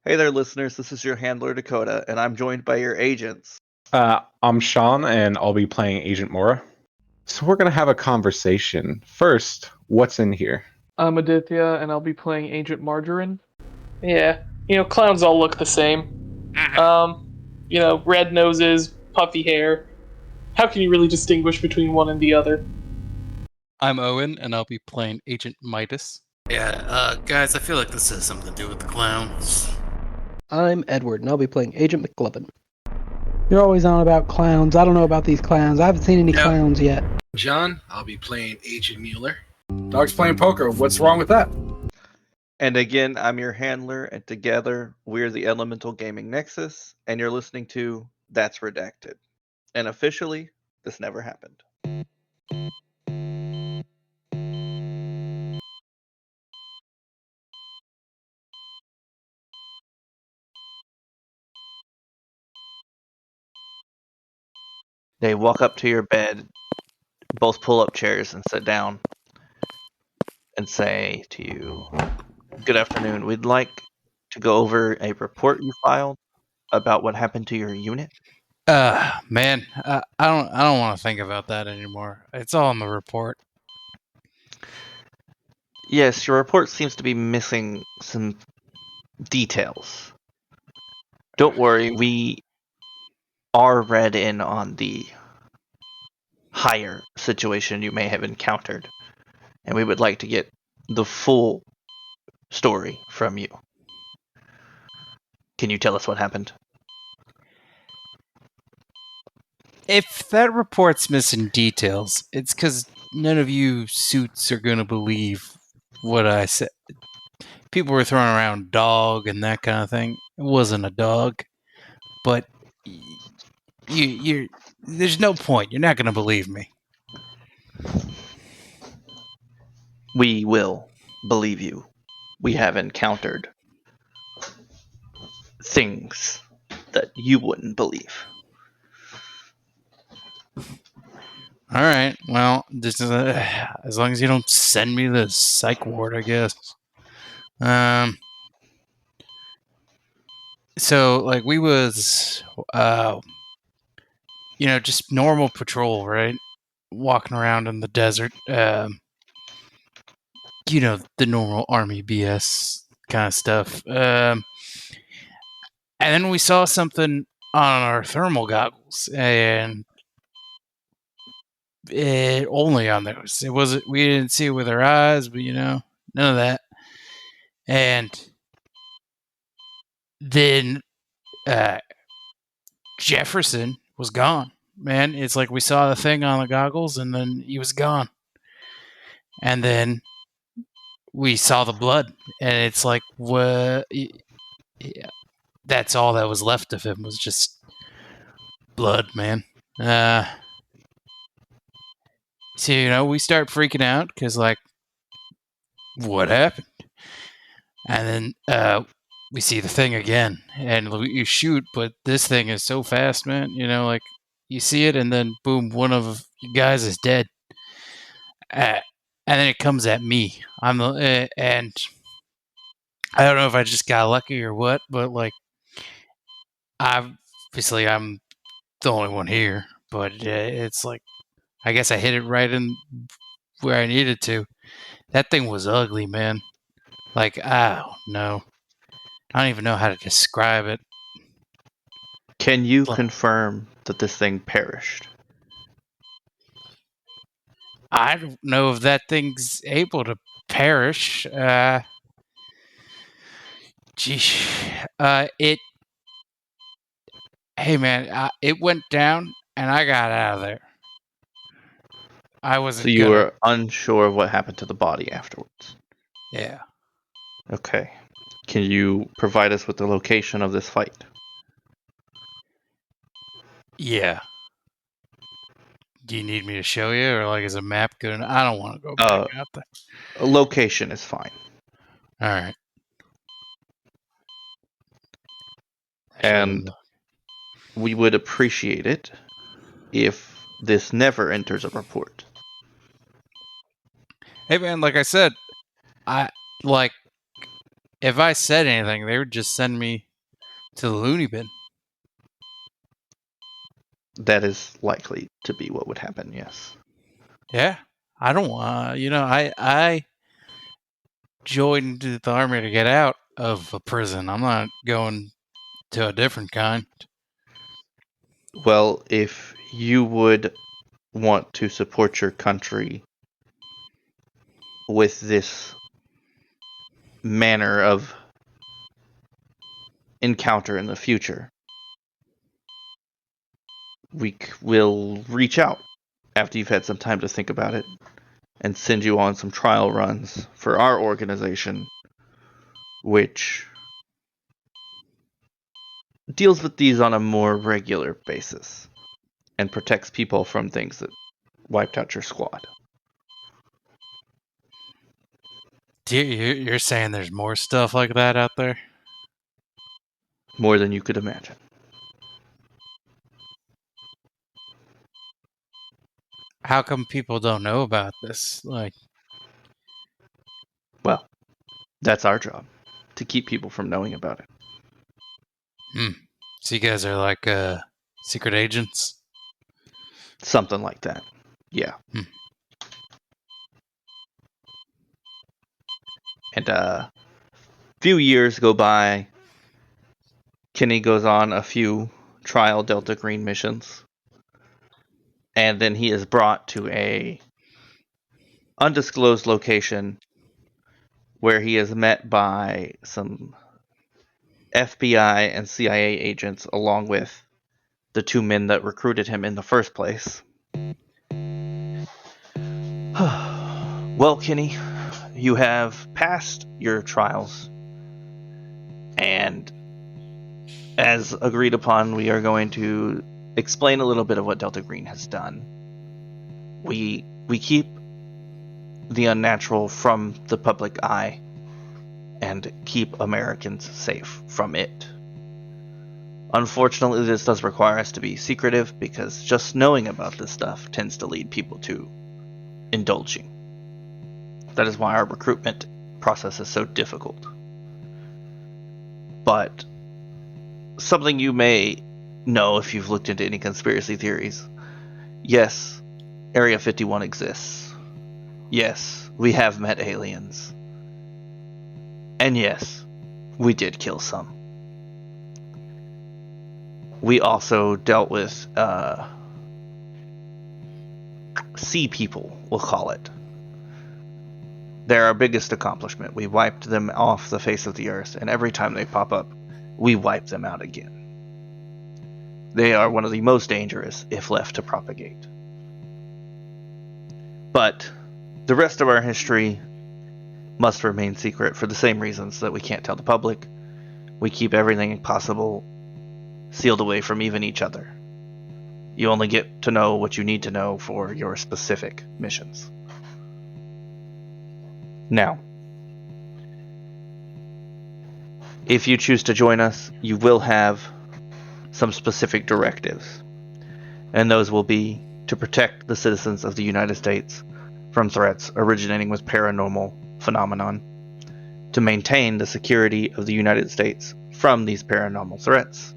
Hey there, listeners. This is your handler, Dakota, and I'm joined by your agents. I'm Sean, and I'll be playing Agent Mora. So we're going to have a conversation. First, what's in here? I'm Aditya, and I'll be playing Agent Margarine. Yeah, clowns all look the same. Red noses, puffy hair. How can you really distinguish between one and the other? I'm Owen, and I'll be playing Agent Midas. Yeah, guys, I feel like this has something to do with the clowns. I'm Edward, and I'll be playing Agent McLovin. You're always on about clowns. I don't know about these clowns. I haven't seen any clowns yet. John, I'll be playing Agent Mueller. Dog's playing poker. What's wrong with that? And again, I'm your handler, and together we're the Elemental Gaming Nexus, and you're listening to That's Redacted. And officially, this never happened. They walk up to your bed, both pull up chairs and sit down, and say to you, "Good afternoon. We'd like to go over a report you filed about what happened to your unit." Man, I don't want to think about that anymore. It's all in the report. Yes, your report seems to be missing some details. Don't worry, we are read in on the higher situation you may have encountered, and we would like to get the full story from you. Can you tell us what happened? If that report's missing details, it's because none of you suits are going to believe what I said. People were throwing around dog and that kind of thing. It wasn't a dog, but there's no point. You're not going to believe me. We will believe you. We have encountered things that you wouldn't believe. All right. Well, this is as long as you don't send me the psych ward, I guess. So like we was, just normal patrol, right? Walking around in the desert. The normal army BS kind of stuff. And then we saw something on our thermal goggles, and only on those. It wasn't. We didn't see it with our eyes, but none of that. And then Jefferson was gone. Man, it's like we saw the thing on the goggles, and then he was gone. And then we saw the blood, and it's like, what? Yeah, that's all that was left of him was just blood, man. So we start freaking out because, like, what happened? And then we see the thing again, and you shoot, but this thing is so fast, man. Like you see it, and then boom, one of you guys is dead. And then it comes at me. And I don't know if I just got lucky or what, but like, obviously I'm the only one here. But it's like, I guess I hit it right in where I needed to. That thing was ugly, man. Like, oh no, I don't even know how to describe it. Can you confirm that this thing perished? I don't know if that thing's able to perish. It Hey man, it went down and I got out of there. I wasn't. So you were unsure of what happened to the body afterwards? Yeah. Okay. Can you provide us with the location of this fight? Yeah. Do you need me to show you, or like is a map good? I don't want to go back out there. A location is fine. All right. And we would appreciate it if this never enters a report. Hey man, like I said, I like if I said anything, they would just send me to the loony bin. That is likely to be what would happen, yes. Yeah. I don't want, I joined the army to get out of a prison. I'm not going to a different kind. Well, if you would want to support your country with this manner of encounter in the future, we will reach out after you've had some time to think about it and send you on some trial runs for our organization, which deals with these on a more regular basis and protects people from things that wiped out your squad. You're saying there's more stuff like that out there? More than you could imagine. How come people don't know about this? Well, that's our job, to keep people from knowing about it. So you guys are like secret agents? Something like that. Yeah. And a few years go by. Kenny goes on a few trial Delta Green missions. And then he is brought to a undisclosed location where he is met by some FBI and CIA agents along with the two men that recruited him in the first place. Well, Kenny, you have passed your trials, and as agreed upon, we are going to explain a little bit of what Delta Green has done. We keep the unnatural from the public eye and keep Americans safe from it. Unfortunately, this does require us to be secretive because just knowing about this stuff tends to lead people to indulging. That is why our recruitment process is so difficult. But something you may know if you've looked into any conspiracy theories. Yes, Area 51 exists. Yes, we have met aliens. And yes, we did kill some. We also dealt with sea people, we'll call it. They're our biggest accomplishment. We wiped them off the face of the earth, and every time they pop up, we wipe them out again. They are one of the most dangerous if left to propagate. But the rest of our history must remain secret for the same reasons that we can't tell the public. We keep everything possible sealed away from even each other. You only get to know what you need to know for your specific missions. Now, if you choose to join us, you will have some specific directives, and those will be to protect the citizens of the United States from threats originating with paranormal phenomenon, to maintain the security of the United States from these paranormal threats,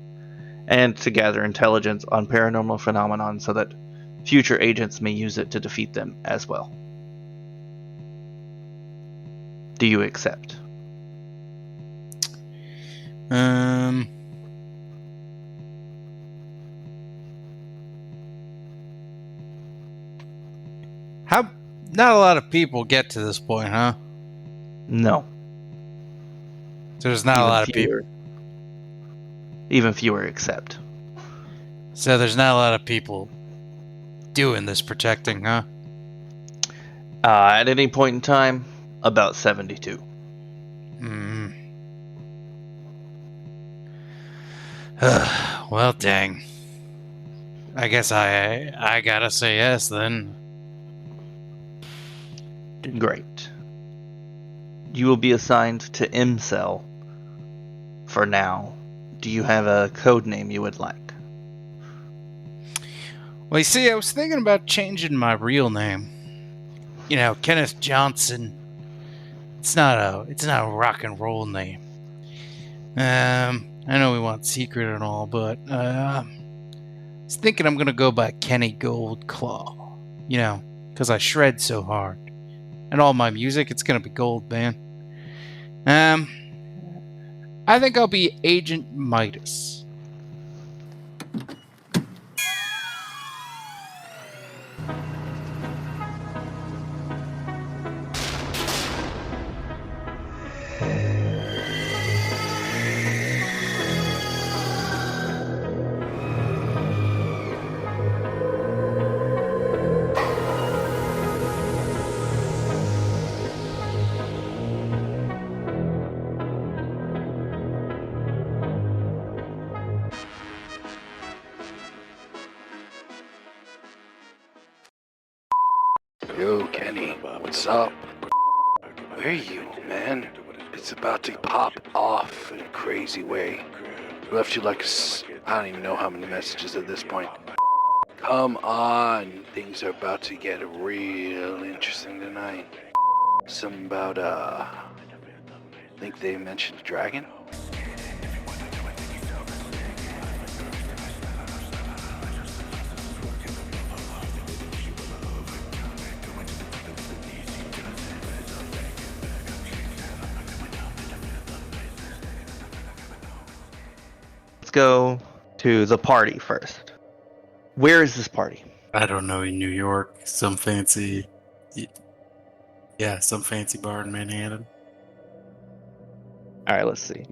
and to gather intelligence on paranormal phenomenon so that future agents may use it to defeat them as well. Do you accept? How? Not a lot of people get to this point, huh? No. So there's not a lot of people. Even fewer accept. So there's not a lot of people doing this protecting, huh? At any point in time, about 72. Well, dang. I guess I gotta say yes then. Great. You will be assigned to M Cell for now. Do you have a code name you would like? Well, you see, I was thinking about changing my real name. You know, Kenneth Johnson. it's not a rock and roll name. I know we want secret and all, but I was thinking I'm gonna go by Kenny Goldclaw. You know, because I shred so hard, and all my music, it's gonna be gold, man. I think I'll be Agent Midas. Yo, Kenny, what's up? Where are you, man? It's about to pop off in a crazy way. Left you like I don't even know how many messages at this point. Come on, things are about to get real interesting tonight. Something about, I think they mentioned dragon? Let's go to the party first. Where is this party? I don't know, in New York, some fancy bar in Manhattan. All right, let's see.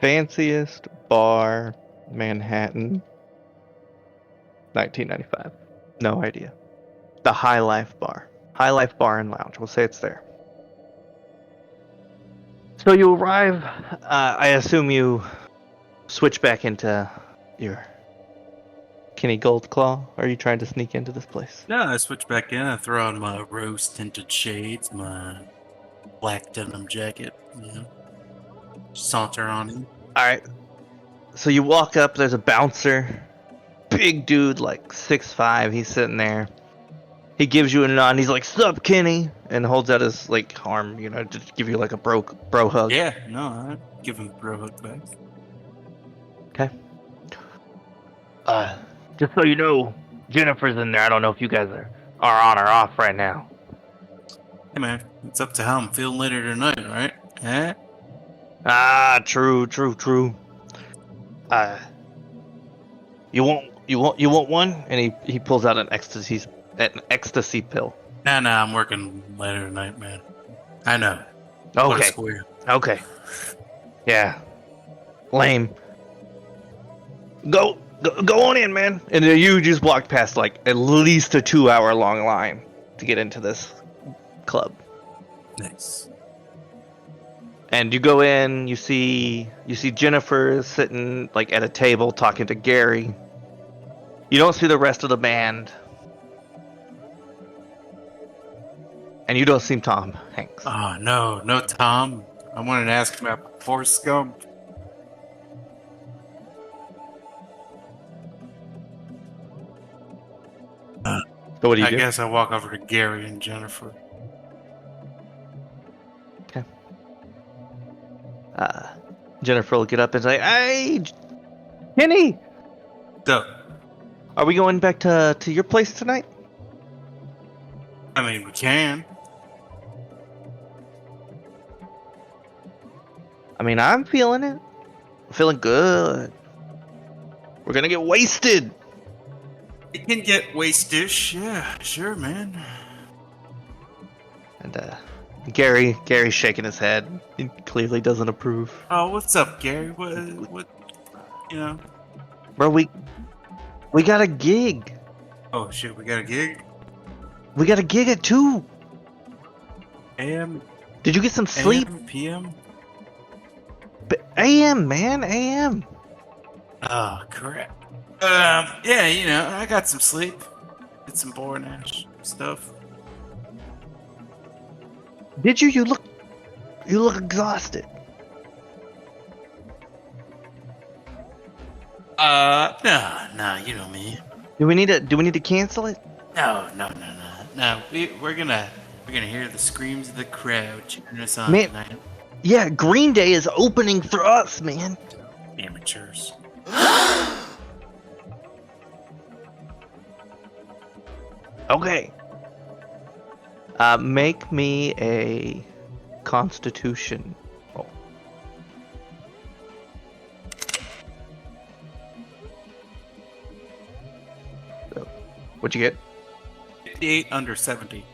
Fanciest bar, Manhattan, 1995. No idea. The High Life Bar. High Life Bar and Lounge. We'll say it's there. So you arrive. I assume you switch back into your Kenny Goldclaw. Or are you trying to sneak into this place? No, I switch back in. I throw on my rose-tinted shades, my black denim jacket, saunter on in. All right. So you walk up. There's a bouncer, big dude, like 6'5". He's sitting there. He gives you a nod. And he's like, "Sup, Kenny," and holds out his like arm, to give you like a bro hug. Yeah, no, I give him a bro hug back. Okay. Just so you know, Jennifer's in there. I don't know if you guys are on or off right now. Hey man, it's up to how I'm feeling later tonight, right? Eh? True. You want one? And he pulls out an ecstasy pill. Nah, I'm working later tonight, man. I know. What a Okay. square. Okay. Yeah. Lame. Go on in, man. And then you just walked past like at least a 2-hour long line to get into this club. Nice. And you go in, you see Jennifer sitting like at a table talking to Gary. You don't see the rest of the band. And you don't see Tom Hanks. Oh, no Tom. I wanted to ask him about Forrest Gump. So what do you I do? guess I walk over to Gary and Jennifer. Okay. Jennifer will get up and say, "Hey, Kenny, So, are we going back to your place tonight?" I mean, we can. I mean, I'm feeling it. I'm feeling good. We're gonna get wasted. It can get wasted-ish. Yeah, sure, man. And Gary's shaking his head. He clearly doesn't approve. Oh, what's up, Gary? What, Bro, we got a gig. Oh, shit, we got a gig? We got a gig at 2. AM? Did you get some sleep? AM, PM? AM, man, AM. Oh, crap. Yeah, I got some sleep. Did some boring ass stuff. Did you? You look exhausted. No, you know me. Do we need to cancel it? No. We're gonna We're gonna hear the screams of the crowd cheering us on Man. tonight. Yeah, Green Day is opening for us, man. Amateurs. Okay. Make me a Constitution roll. So, what'd you get? 58 under 70.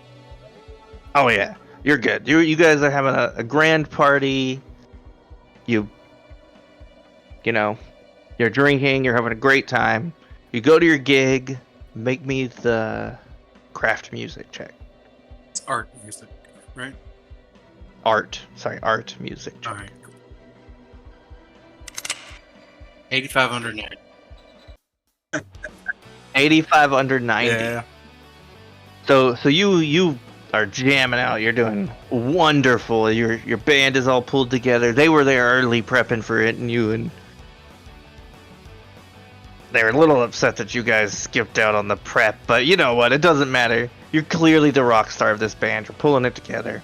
Oh yeah, you're good. You guys are having a grand party. You know, you're drinking. You're having a great time. You go to your gig. Make me the craft music check. It's art music, right? Art music check. Alright. 85 under 90. 85 under 90. Yeah. So you are jamming out. You're doing wonderful. Your band is all pulled together. They were there early prepping for it, and they were a little upset that you guys skipped out on the prep. But you know what? It doesn't matter. You're clearly the rock star of this band. You're pulling it together.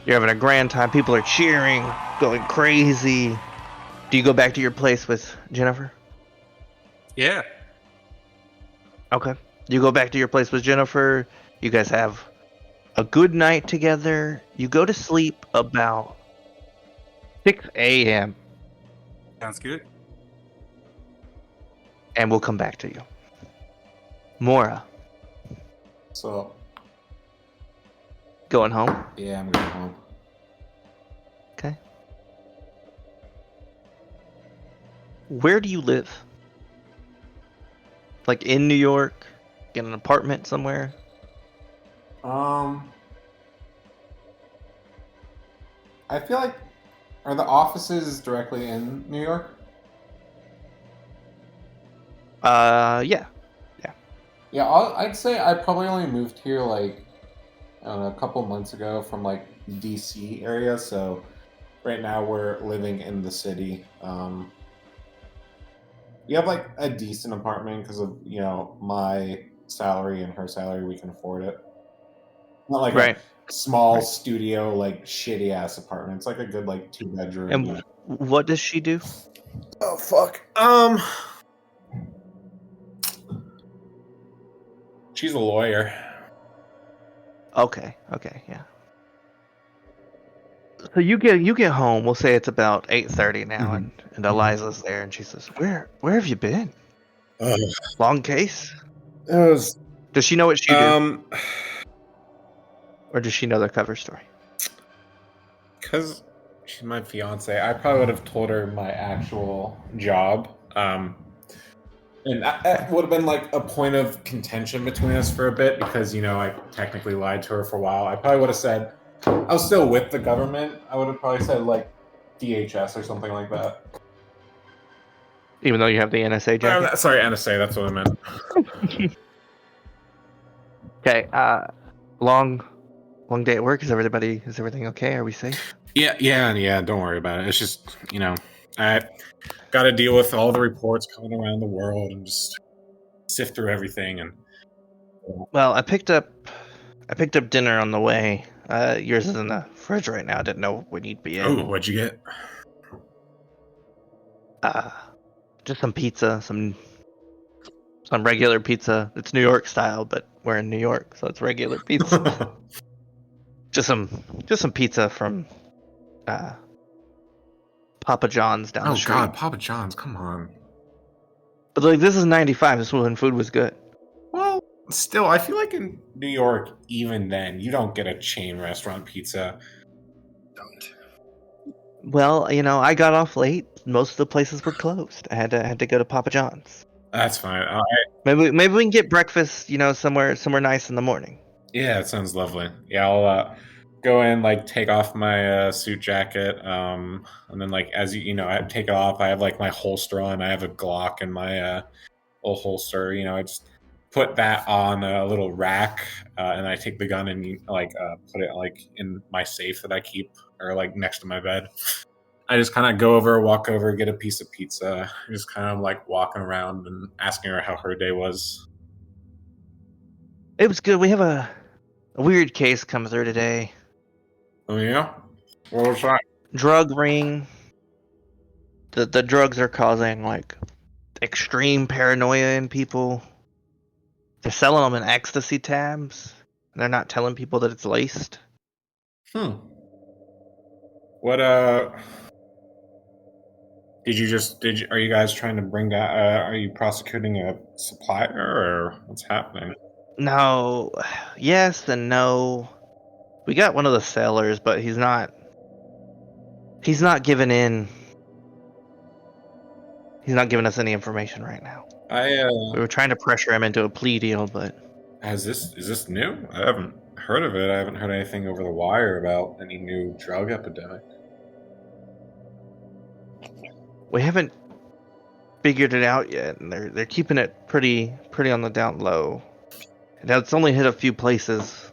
You're having a grand time. People are cheering, going crazy. Do you go back to your place with Jennifer? Yeah. Okay. You go back to your place with Jennifer. You guys have a good night together. You go to sleep about 6 a.m. Sounds good. and we'll come back to you. Mora, So, going home? yeah, I'm going home. Okay. Where do you live? Like in New York? Get an apartment somewhere? I feel like, are the offices directly in New York? Yeah. Yeah, I'd say I probably only moved here like, I don't know, a couple months ago from like DC area. So right now we're living in the city. We have like a decent apartment because of my salary and her salary. We can afford it. Not like Right. a small Right. studio like shitty ass apartment. It's like a good like 2-bedroom. And what does she do? Oh fuck. She's a lawyer. Okay, yeah. So you get home. We'll say it's about 8:30 now, Mhm. and Eliza's there, and she says, "Where have you been? It Long case? was Does she know what you do, or does she know the cover story?" because she's my fiance. I probably would have told her my actual job. And that would have been like a point of contention between us for a bit because, I technically lied to her for a while. I probably would have said, I was still with the government. I would have probably said like DHS or something like that. Even though you have the NSA jacket. Sorry, NSA, that's what I meant. Okay. Long day at work. Is everything okay? Are we safe? Yeah, don't worry about it. It's just, I got to deal with all the reports coming around the world and just sift through everything. And Well, I picked up dinner on the way. Yours is in the fridge right now. I didn't know when you'd be in. what'd you get? Just some pizza, some regular pizza. It's New York style, but we're in New York, so it's regular pizza. just some pizza from Papa John's down the street. God, Papa John's, come on. But like, this is 95. This was when food was good. Well, still, I feel like in New York, even then, you don't get a chain restaurant pizza. Don't. Well, I got off late. Most of the places were closed. I had to go to Papa John's. That's fine. Maybe we can get breakfast, somewhere nice in the morning. Yeah, it sounds lovely. Yeah, I'll go in, like, take off my suit jacket, and then, like, as I take it off, I have, like, my holster on. I have a Glock in my little holster. I just put that on a little rack, and I take the gun and, like, put it, like, in my safe that I keep, or, like, next to my bed. I just kind of walk over, get a piece of pizza, just kind of, like, walking around and asking her how her day was. It was good. We have a A weird case come through today. Oh yeah? What was that? Drug ring. The drugs are causing like extreme paranoia in people. They're selling them in ecstasy tabs. And they're not telling people that it's laced. What are you guys trying to bring that are you prosecuting a supplier or what's happening? No, yes and no. We got one of the sellers, but he's not giving in. He's not giving us any information right now. We were trying to pressure him into a plea deal, but is this new? I haven't heard of it. I haven't heard anything over the wire about any new drug epidemic. we haven't figured it out yet, and they're keeping it pretty on the down low. And it's only hit a few places,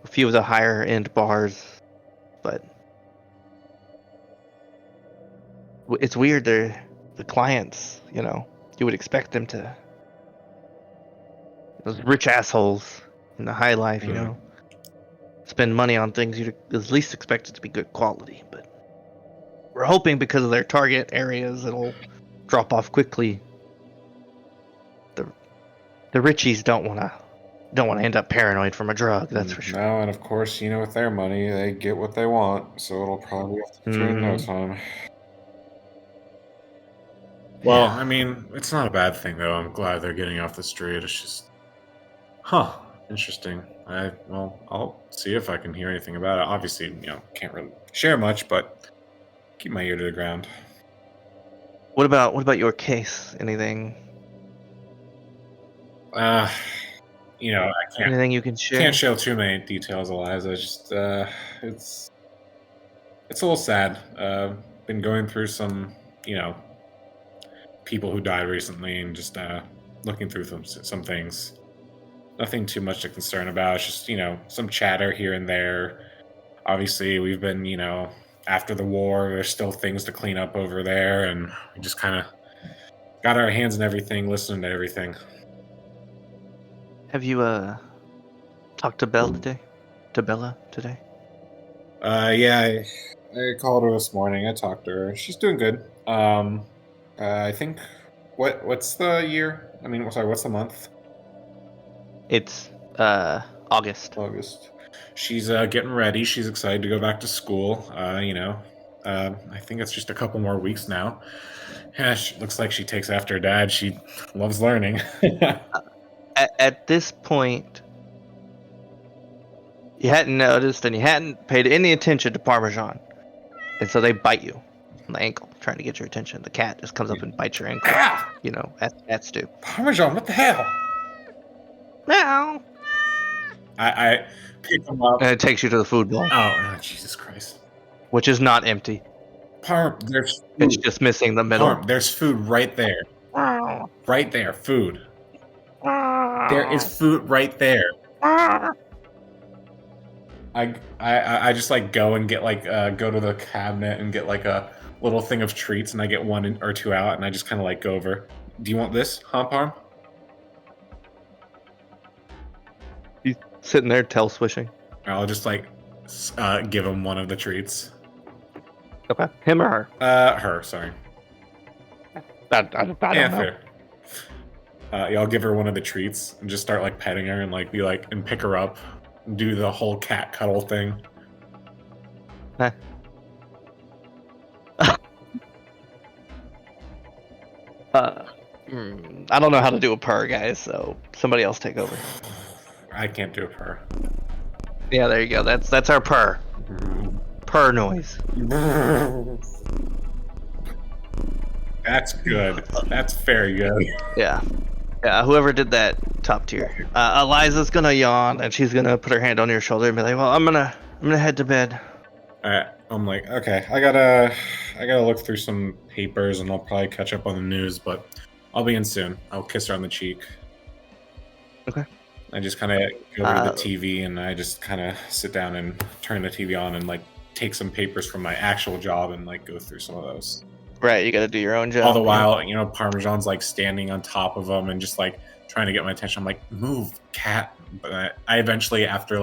a few of the higher end bars, but it's weird. They're the clients, you would expect them to, those rich assholes in the high life, spend money on things you'd at least expect it to be good quality. But we're hoping because of their target areas, it'll drop off quickly. The Richies don't want to end up paranoid from a drug. That's for sure. No, and of course, with their money, they get what they want, so it'll probably have to in no time. Well, I mean, it's not a bad thing, though. I'm glad they're getting off the street. It's just... interesting. I'll see if I can hear anything about it. Obviously, can't really share much, but keep my ear to the ground. What about your case? Anything? I can't... Anything you can share? Can't show too many details, Eliza. Just, it's a little sad. Been going through some, people who died recently, and just looking through some things. Nothing too much to concern about. It's just some chatter here and there. Obviously, we've been after the war. There's still things to clean up over there, and we just kind of got our hands in everything, listening to everything. Have you talked to Bella today? Yeah, I called her this morning. I talked to her. She's doing good. I think what's the year? I mean, sorry, what's the month? It's August. August. She's getting ready. She's excited to go back to school. I think it's just a couple more weeks now. Yeah, looks like she takes after her dad. She loves learning. At this point, you hadn't noticed and you hadn't paid any attention to Parmesan. And so they bite you on the ankle, trying to get your attention. The cat just comes up and bites your ankle. Ow! As cats do. Parmesan, what the hell? Meow. I pick him up. And it takes you to the food bowl. Oh, Jesus Christ. Which is not empty. There's food. It's just missing the middle. There's food right there. Right there, food. There is food right there. I just go and get go to the cabinet and get a little thing of treats, and I get one or two out, and I just kind of go over. Do you want this, Parm? He's sitting there tail swishing. I'll just give him one of the treats. Okay, him or her? Her. Sorry. I don't know. Fair. I'll give her one of the treats and just start petting her and be and pick her up, and do the whole cat cuddle thing. Huh. I don't know how to do a purr, guys, so somebody else take over. I can't do a purr. Yeah, there you go. That's our purr. Purr noise. That's good. That's very good. Yeah. Yeah, whoever did that, top tier. Eliza's gonna yawn and she's gonna put her hand on your shoulder and be like, "Well, I'm gonna head to bed." Alright, I'm okay. I gotta look through some papers and I'll probably catch up on the news, but I'll be in soon. I'll kiss her on the cheek. Okay. I just kind of go to the TV and I just kind of sit down and turn the TV on and take some papers from my actual job and go through some of those. Right, you gotta do your own job. All the while, Parmesan's standing on top of them and just trying to get my attention. I'm move, cat. But I eventually, after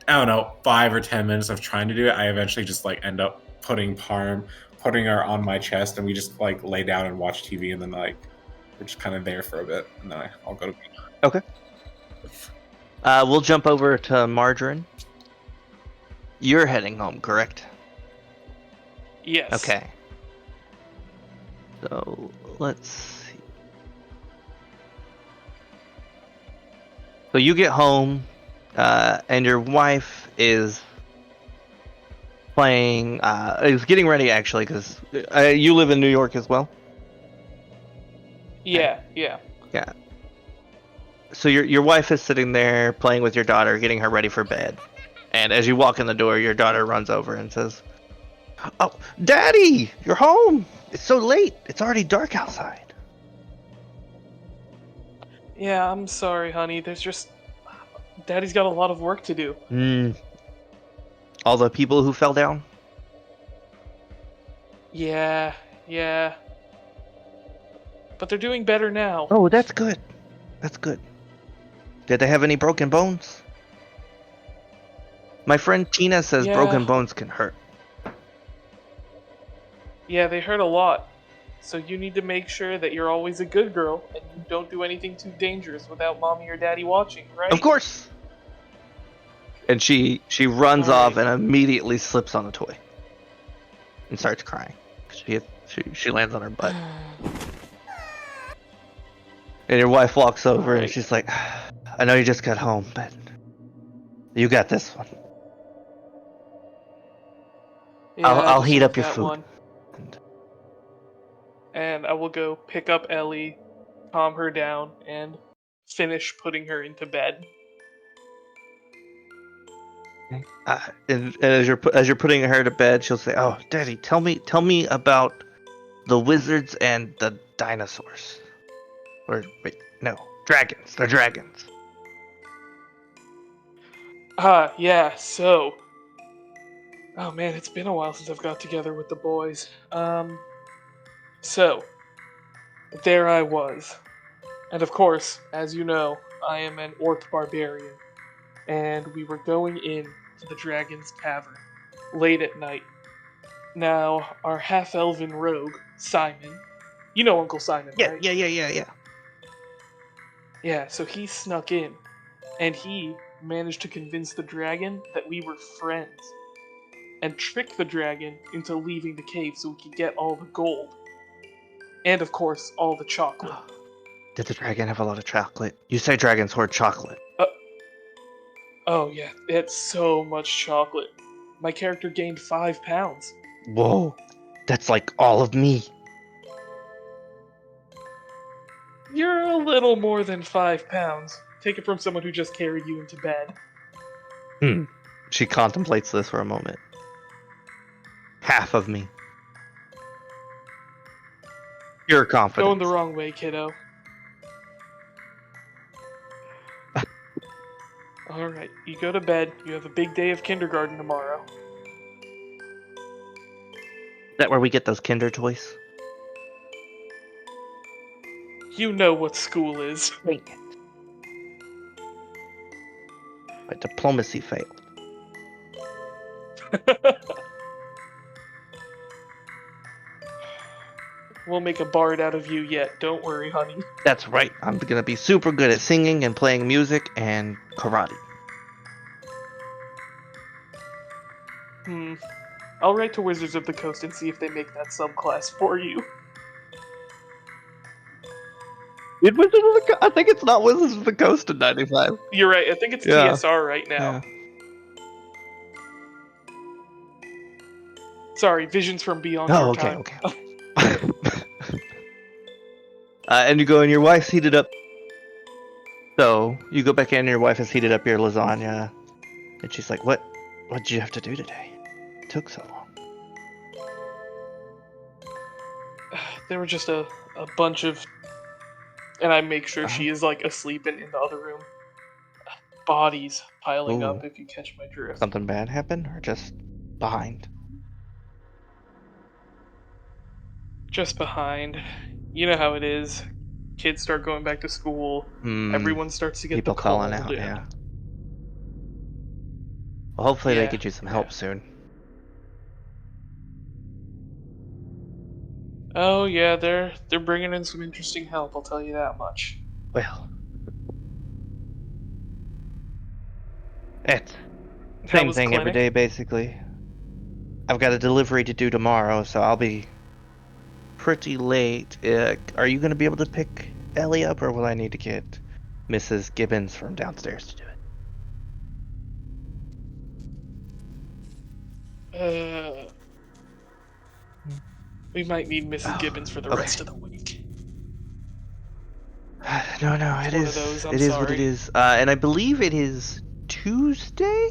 I don't know, 5 or 10 minutes of trying to do it, I eventually just like end up putting her on my chest, and we just like lay down and watch TV, and then like we're just kind of there for a bit, and then I'll go to bed. Okay. We'll jump over to Margarine. You're heading home, correct? Yes. Okay. So let's see. So you get home, and your wife is playing. Is getting ready actually, because you live in New York as well. Yeah. Yeah. So your wife is sitting there playing with your daughter, getting her ready for bed. And as you walk in the door, your daughter runs over and says, "Oh, Daddy, you're home! It's so late. It's already dark outside." Yeah, I'm sorry, honey. There's just... Daddy's got a lot of work to do. All the people who fell down? Yeah. But they're doing better now. Oh, that's good. That's good. Did they have any broken bones? My friend Tina says Yeah. broken bones can hurt. Yeah, they hurt a lot. So you need to make sure that you're always a good girl and you don't do anything too dangerous without mommy or daddy watching, right? Of course. And she runs All off right. and immediately slips on a toy and starts crying. She lands on her butt. And your wife walks over and she's like, "I know you just got home, but you got this one. Yeah, I'll just heat like up your that food." one. And I will go pick up Ellie, calm her down, and finish putting her into bed. And as you're putting her to bed, she'll say, "Oh, Daddy, tell me about the wizards and the dinosaurs." Or wait, no, dragons. They're dragons. Yeah, so... Oh man, it's been a while since I've got together with the boys. So, there I was. And of course, as you know, I am an orc barbarian. And we were going in to the Dragon's Cavern, late at night. Now, our half-elven rogue, Simon... You know Uncle Simon, right? Yeah. Yeah, so he snuck in, and he managed to convince the dragon that we were friends, and trick the dragon into leaving the cave so we could get all the gold. And of course, all the chocolate. Did the dragon have a lot of chocolate? You say dragons hoard chocolate. Oh yeah, it had so much chocolate. My character gained 5 pounds. Whoa, that's like all of me. You're a little more than 5 pounds. Take it from someone who just carried you into bed. She contemplates this for a moment. Half of me. Pure confidence. Going the wrong way, kiddo. Alright, you go to bed. You have a big day of kindergarten tomorrow. Is that where we get those Kinder toys? You know what school is. Dang it. My diplomacy failed. We'll make a bard out of you yet. Don't worry, honey. That's right. I'm gonna be super good at singing and playing music and karate. I'll write to Wizards of the Coast and see if they make that subclass for you. I think it's not Wizards of the Coast in 95. You're right. I think it's Yeah. TSR right now. Sorry, Visions from Beyond Oh, Your okay, Time. okay. And you go and your wife's heated up. So you go back in and your wife has heated up your lasagna. And she's like, What did you have to do today? It took so long. There were just a bunch of... And I make sure she is, like, asleep in the other room. Bodies piling Ooh. up, if you catch my drift. Something bad happened or just behind? Just behind. You know how it is. Kids start going back to school. Everyone starts to get People the calling cold. out, yeah. Well, hopefully they Yeah, get you some yeah. help soon. Oh yeah, they're bringing in some interesting help. I'll tell you that much. Well, it's How same was thing every clinic? day, basically. I've got a delivery to do tomorrow, so I'll be pretty late. Are you going to be able to pick Ellie up, or will I need to get Mrs. Gibbons from downstairs to do it? We might need Mrs. Oh, Gibbons for the okay. rest of the week. No, It's it one is. of those, I'm It is what it sorry. is. And I believe it is Tuesday.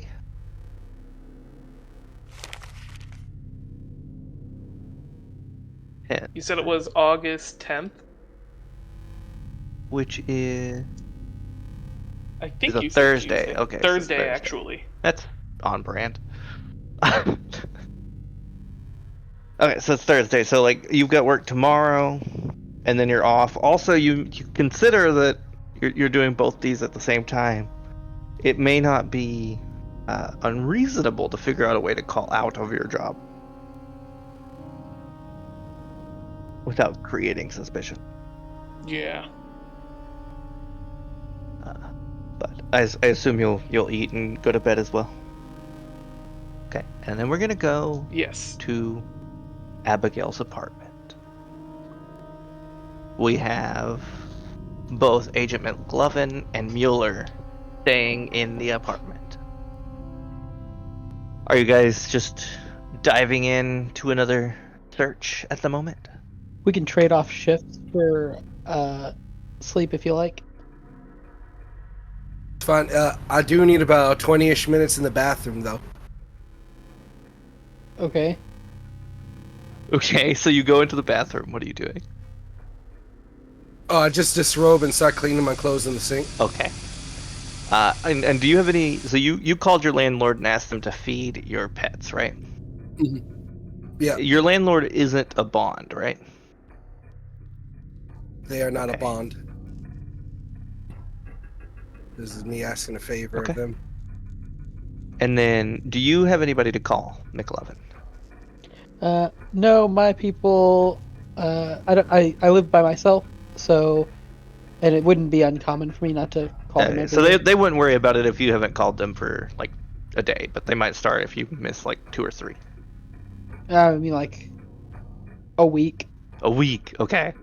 Yeah, You said it was August 10th? which is I think a you said Thursday. Tuesday. Okay, so it's Thursday, actually. That's on brand. Okay, so it's Thursday. So like you've got work tomorrow, and then you're off. Also, you consider that you're doing both these at the same time. It may not be unreasonable to figure out a way to call out of your job without creating suspicion. Yeah. But I assume you'll eat and go to bed as well. Okay, and then we're gonna go Yes. to Abigail's apartment. We have both Agent McLovin and Mueller staying in the apartment. Are you guys just diving in to another search at the moment? We can trade off shifts for sleep if you like. It's fine. I do need about 20-ish minutes in the bathroom, though. Okay. Okay, so you go into the bathroom. What are you doing? Oh, I just disrobe and start cleaning my clothes in the sink. Okay. And do you have any? So you called your landlord and asked them to feed your pets, right? Yeah, Your landlord isn't a bond, right? they are not a Okay. bond. This is me asking a favor Okay. of them. And then, do you have anybody to call, McLovin? No, my people. I live by myself, so, and it wouldn't be uncommon for me not to call them every So day. they wouldn't worry about it if you haven't called them for like a day, but they might start if you miss like 2 or 3. I mean, like a week. A week, okay.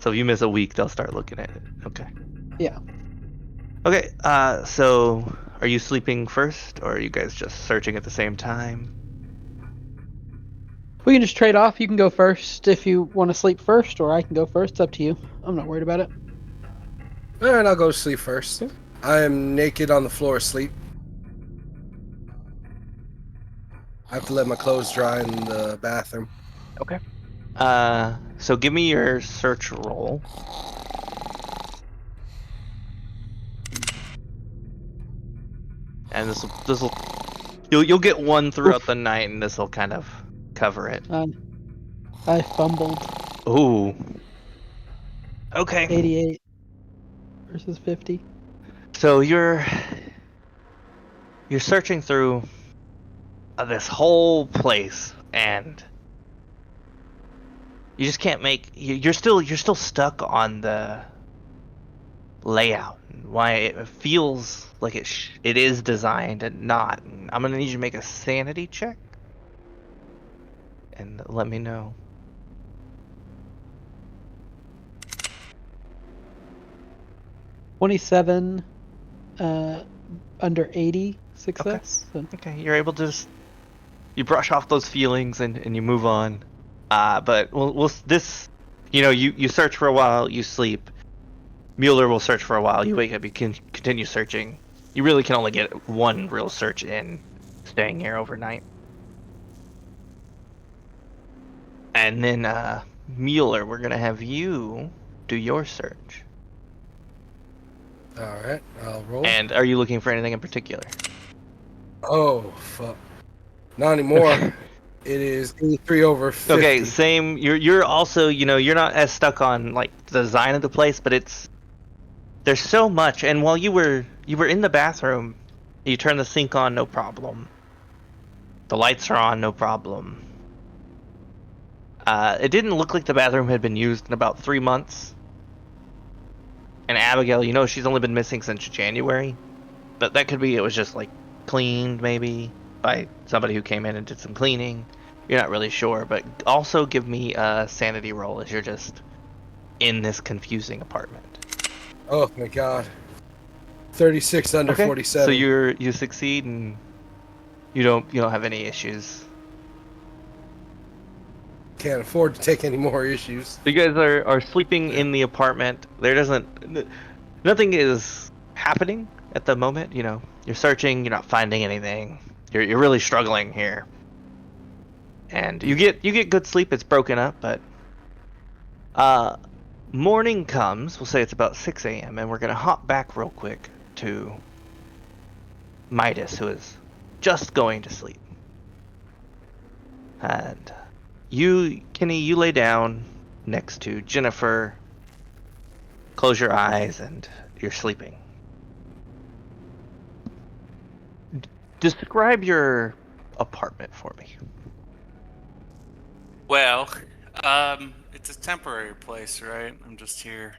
So if you miss a week, they'll start looking at it. Okay. Yeah. Okay. So are you sleeping first, or are you guys just searching at the same time? We can just trade off. You can go first if you want to sleep first, or I can go first. It's up to you. I'm not worried about it. Alright, I'll go to sleep first. I am naked on the floor asleep. I have to let my clothes dry in the bathroom. Okay. So give me your search roll. And this'll you'll get one throughout the night, and this'll kind of cover it. I fumbled. Ooh. Okay. 88 versus 50. So you're searching through this whole place, and you just can't make. You're still stuck on the layout. Why it feels like it is designed and not. And I'm gonna need you to make a sanity check, and let me know. $27 under 80 success. So- Okay, you're able to you brush off those feelings and you move on. But you search for a while, you sleep. Mueller will search for a while. You wake up, you can continue searching. You really can only get one real search in, staying here overnight. And then Mueller, we're gonna have you do your search. Alright, I'll roll. And are you looking for anything in particular? Oh, fuck. Not anymore. It is 83 over 50. Okay, same. You're also, you're not as stuck on like the design of the place, but there's so much. And while you were in the bathroom, you turned the sink on, no problem. The lights are on, no problem. It didn't look like the bathroom had been used in about 3 months. And Abigail, she's only been missing since January. But that could be it was just like cleaned maybe by somebody who came in and did some cleaning. You're not really sure, but also give me a sanity roll as you're just in this confusing apartment. Oh my god. 36 under 47. So you succeed and you don't have any issues. Can't afford to take any more issues. You guys are sleeping in the apartment. Nothing is happening at the moment. You're searching. You're not finding anything. You're really struggling here. And you get good sleep. It's broken up, but morning comes. We'll say it's about 6 a.m. and we're gonna hop back real quick to Midas, who is just going to sleep. And you, Kenny, you lay down next to Jennifer. Close your eyes and you're sleeping. Describe your apartment for me. Well, it's a temporary place, right? I'm just here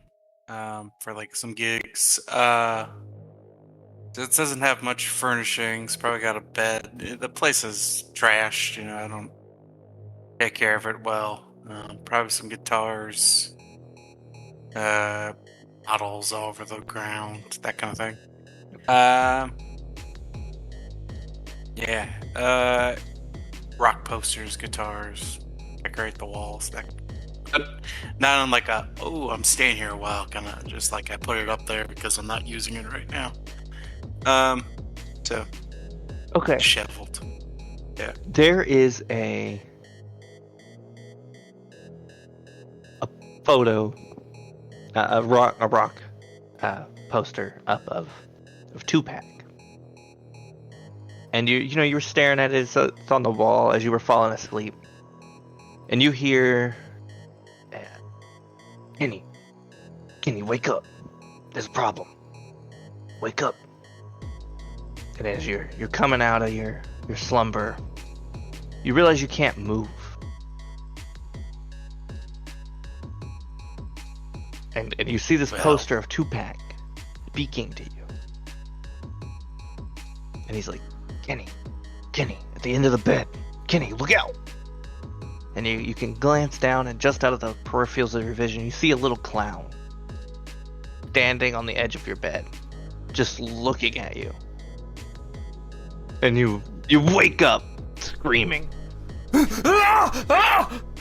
for like some gigs. It doesn't have much furnishings. Probably got a bed. The place is trashed. I don't take care of it well. Probably some guitars, bottles all over the ground, that kind of thing. Yeah. Rock posters, guitars, decorate the walls. Not on like I'm staying here a while, kind of just like I put it up there because I'm not using it right now. So. Okay. Disheveled. Yeah. There is a photo, a rock poster up of Tupac, and you were staring at it. So it's on the wall as you were falling asleep, and you hear, Kenny, wake up! There's a problem. Wake up! And as you're coming out of your slumber, you realize you can't move. And you see this poster of Tupac speaking to you. And he's like, Kenny, at the end of the bed. Kenny, look out! And you can glance down, and just out of the peripherals of your vision, you see a little clown standing on the edge of your bed, just looking at you. And you wake up screaming.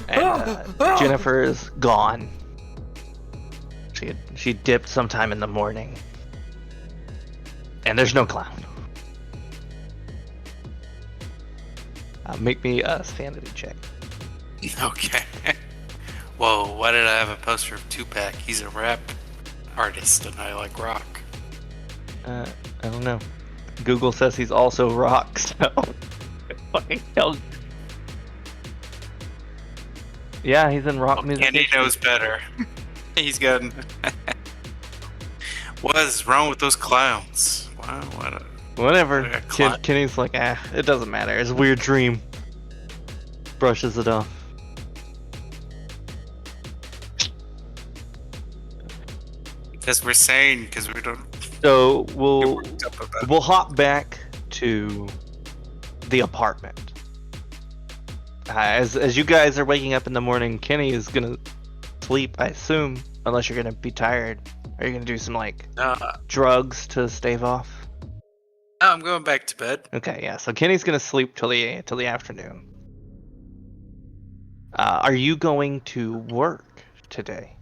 And Jennifer is gone. She dipped sometime in the morning. And there's no clown. Make me a sanity check. Okay. Whoa, why did I have a poster of Tupac? He's a rap artist and I like rock. I don't know. Google says he's also rock, so fucking hell. Yeah, he's in rock music. And he knows better. He's got. What is wrong with those clowns? Wow, whatever. Kenny's like, it doesn't matter. It's a weird dream. Brushes it off. Because we're sane, because we don't. So we'll hop back to the apartment. As you guys are waking up in the morning, Kenny is gonna sleep, I assume, unless you're gonna be tired. Are you gonna do some drugs to stave off? No, I'm going back to bed. Okay, yeah. So Kenny's gonna sleep till the afternoon. Are you going to work today?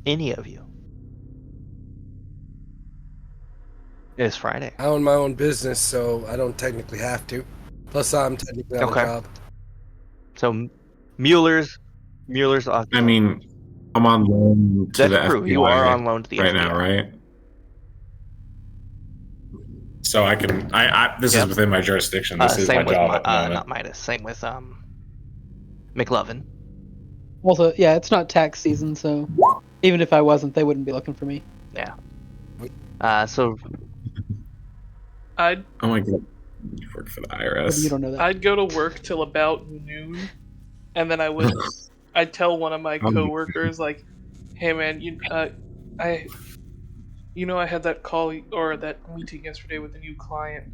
Any of you? It's Friday. I own my own business, so I don't technically have to. Plus, I'm technically on the job. So Mueller's. I mean, I'm on loan to the FBI. You are on loan to the right FBI now, right? So I can. This is within my jurisdiction. This is my job. Not Midas. Same with McLovin. Also, yeah, it's not tax season, so even if I wasn't, they wouldn't be looking for me. Yeah. So. I'd Oh my god. You work for the But IRS. you don't know that. I'd go to work till about noon, and then I'd tell one of my coworkers like, "Hey man, I had that call or that meeting yesterday with a new client.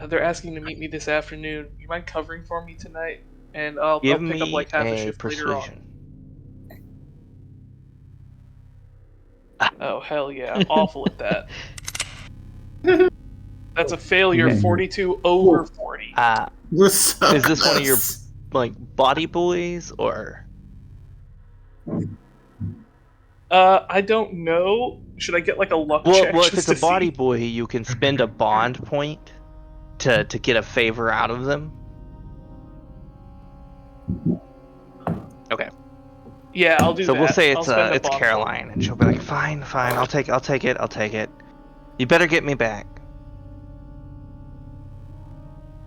They're asking to meet me this afternoon. You mind covering for me tonight? And I'll Give pick up me like half a a shift later on." persuasion. Oh hell yeah, awful at that. That's a failure. 42 over 40. We're so Is this one of your close. like body boys or? I don't know. Should I get like a luck Well, check if just it's a to body see? boy, you can spend a bond point to get a favor out of them. Okay. Yeah, I'll do So that. we'll say I'll it's spend a it's bond Caroline, and she'll be like, "Fine, I'll take it. You better get me back."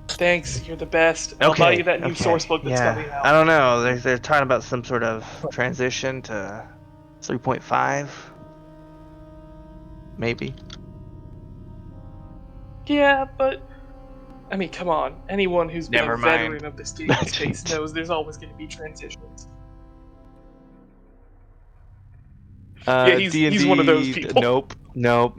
Thanks, you're the best. I'll buy you that new source book that's coming out. I don't know. They're talking about some sort of transition to 3.5, maybe. Yeah, but I mean, come on. Anyone who's been Never a mind. veteran of this gaming space knows there's always going to be transitions. Yeah, he's one of those D&D, people. Nope. No.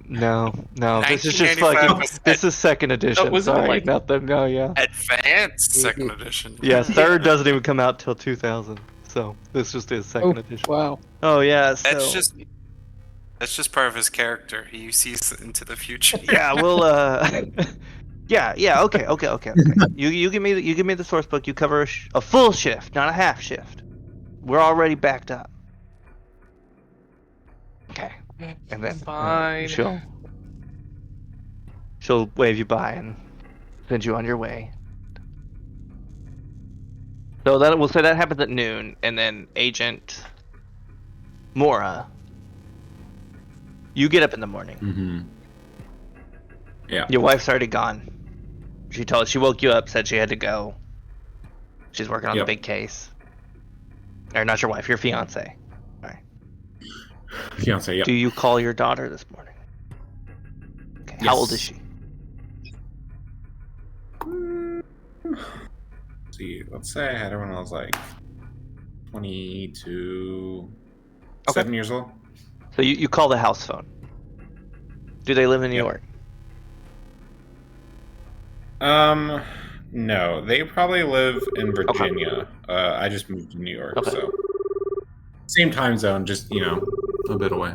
This is just 1995 fucking. was This is second edition. wasn't it Sorry, like- nothing. No, yeah. Advanced second edition. Yeah, third doesn't even come out till 2000. So this just is second edition. Wow. Oh yeah. So That's just part of his character. He sees into the future. yeah, we'll yeah. Okay. You give me the source book. You cover a full shift, not a half shift. We're already backed up. Okay. And then Fine. she'll wave you by and send you on your way. So we'll say that happens at noon, and then Agent Mora, you get up in the morning. Mm-hmm. Yeah. Your wife's already gone. She woke you up, said she had to go. She's working on the big case. Or not your wife, your fiance. Fiance, yeah. Do you call your daughter this morning? Okay. How old is she? See, let's say I had her when I was like 22, Okay. 7 years old. So you call the house phone. Do they live in New York? No, they probably live in Virginia. I just moved to New York, so same time zone, just a bit away.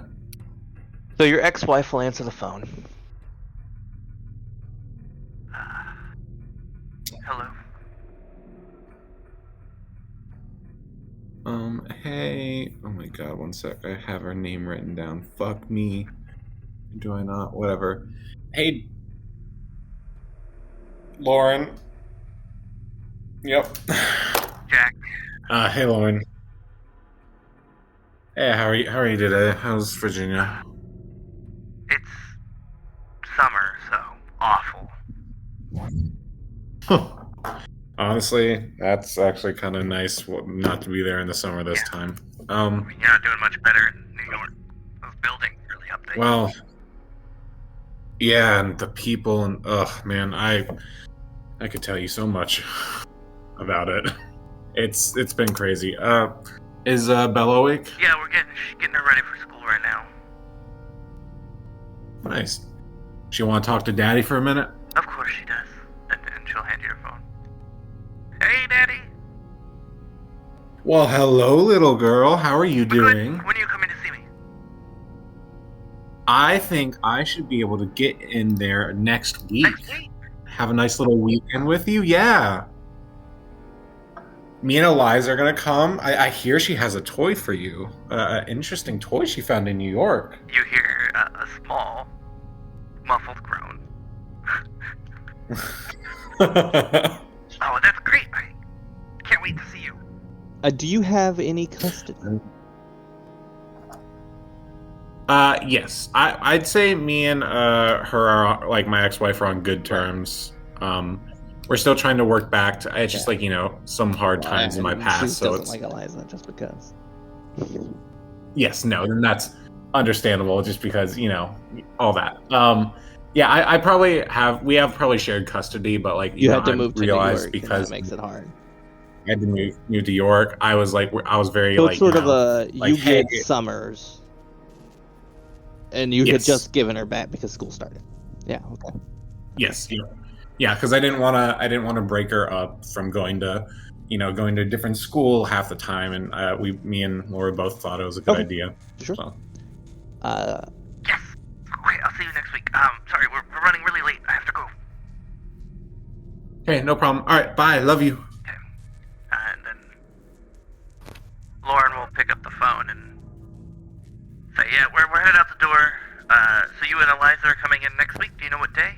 So your ex-wife will answer the phone. Hello. Hey, oh my god, one sec. I have her name written down. Fuck me. Do I not? Whatever. Hey, Lauren. Yep. Jack. Hey, Lauren. Hey, how are you today? How's Virginia? It's summer, so awful. Honestly, that's actually kind of nice not to be there in the summer this time. I mean, you're not doing much better in New York. Those buildings really update. Well, yeah, and the people, and man, I could tell you so much about it. It's been crazy. Is Bella awake? Yeah, we're getting her ready for school right now. Nice. She want to talk to Daddy for a minute? Of course she does. And she'll hand you her phone. Hey, Daddy. Well, hello, little girl. How are you doing? When are you coming to see me? I think I should be able to get in there next week. Next week? Have a nice little weekend with you? Yeah. Me and Eliza are going to come. I hear she has a toy for you. An interesting toy she found in New York. You hear a small, muffled groan. Oh, that's great. I can't wait to see you. Do you have any custody? Yes. I'd say me and her are, like, my ex-wife are on good terms. We're still trying to work back to, it's just some hard times in my past. She So doesn't it's like Eliza just because. yes, no, then that's understandable just because, all that. Yeah, I probably have. We have probably shared custody, but like You had to I move to New realized York, and because that makes it hard. I had to move to York. I was very So like it's sort of like, you hey, get summers, and you had just given her back because school started. Yeah. Okay. Yes, yeah, because I didn't want to break her up from going to a different school half the time, and me and Laura both thought it was a good Okay. idea. Sure. So. Yes. Okay, I'll see you next week. Sorry, we're running really late. I have to go. Okay, no problem. All right, bye. Love you. Okay. And then Lauren will pick up the phone and say, "Yeah, we're headed out the door. So you and Eliza are coming in next week. Do you know what day?"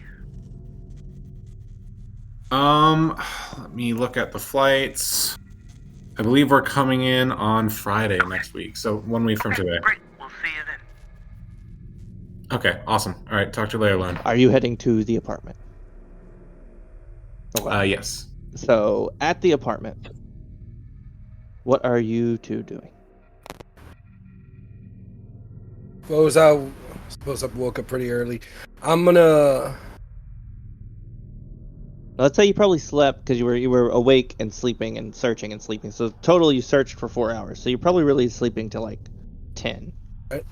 Let me look at the flights. I believe we're coming in on Friday next week, so 1 week from today. Great. We'll see you then. Okay, awesome. All right, talk to you later, Lauren. Are you heading to the apartment? Okay. Yes. So at the apartment, what are you two doing? Suppose I woke up pretty early. I'm gonna. Let's say you probably slept because you were awake and sleeping and searching and sleeping. So total, you searched for 4 hours. So you're probably really sleeping till like 10. Right.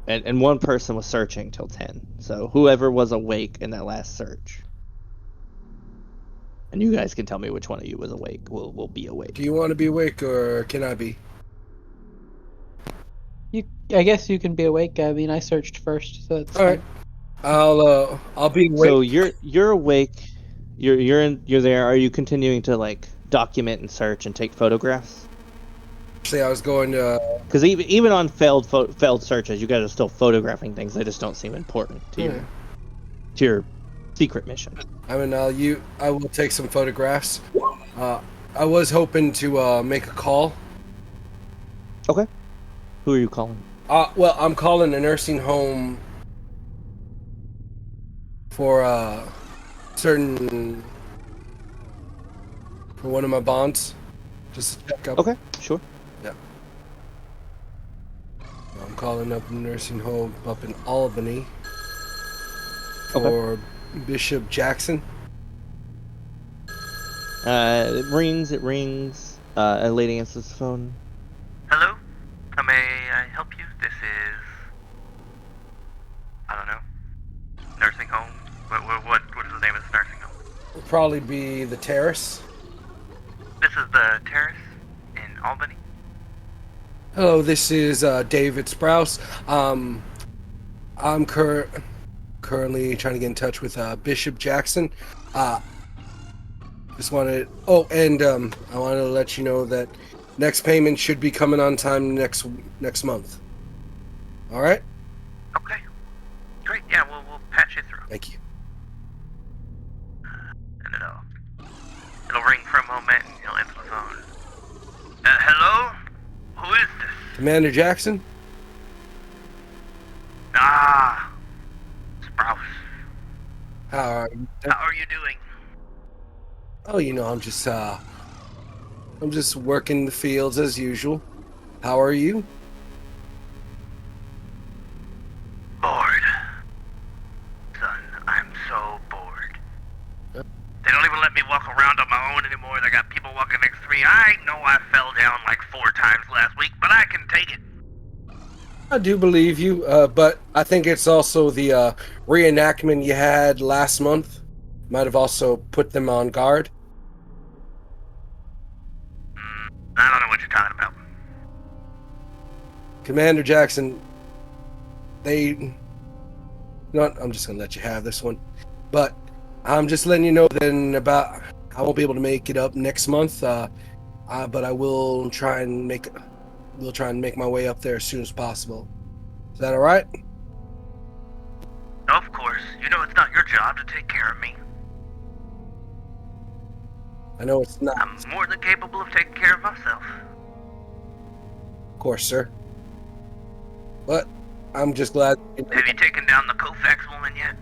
And one person was searching till 10. So whoever was awake in that last search. And you guys can tell me which one of you was awake. Will be awake. Do you want to be awake or can I be? I guess you can be awake. I mean, I searched first, so it's All right. I'll be awake. So you're awake. You're there. Are you continuing to like document and search and take photographs? Say I was going to. Because even on failed searches, you guys are still photographing things. They just don't seem important to your secret mission. I mean, I will take some photographs. I was hoping to make a call. Okay. Who are you calling? Well, I'm calling a nursing home for for one of my bonds. Just to check up. Okay, sure. Yeah. I'm calling up a nursing home up in Albany for Bishop Jackson. It rings. A lady answers the phone. Hello? How may I help you? This is... I don't know. Nursing home? What is the name of this nursing home? Will probably be the Terrace. This is the Terrace in Albany? Hello, this is David Sprouse. I'm currently trying to get in touch with Bishop Jackson. Just wanted. Oh, and I wanted to let you know that next payment should be coming on time next month. All right. Okay. Great. Yeah, we'll patch you through. Thank you. And it'll ring for a moment, and he'll answer the phone. Hello? Who is this? Commander Jackson. Ah, Sprouse. How are you? How are you doing? Oh, I'm just working the fields as usual. How are you? Bored. Son, I'm so bored. They don't even let me walk around on my own anymore. They got people walking next to me. I know I fell down like 4 times last week, but I can take it. I do believe you, but I think it's also the reenactment you had last month. Might have also put them on guard. I don't know what you're talking about. Commander Jackson, I'm just going to let you have this one. But I'm just letting you know that I won't be able to make it up next month, but I will try and make my way up there as soon as possible. Is that all right? Of course. You know it's not your job to take care of me. I know it's not. I'm more than capable of taking care of myself. Of course, sir. But I'm just glad. Have you taken down the Koufax woman yet?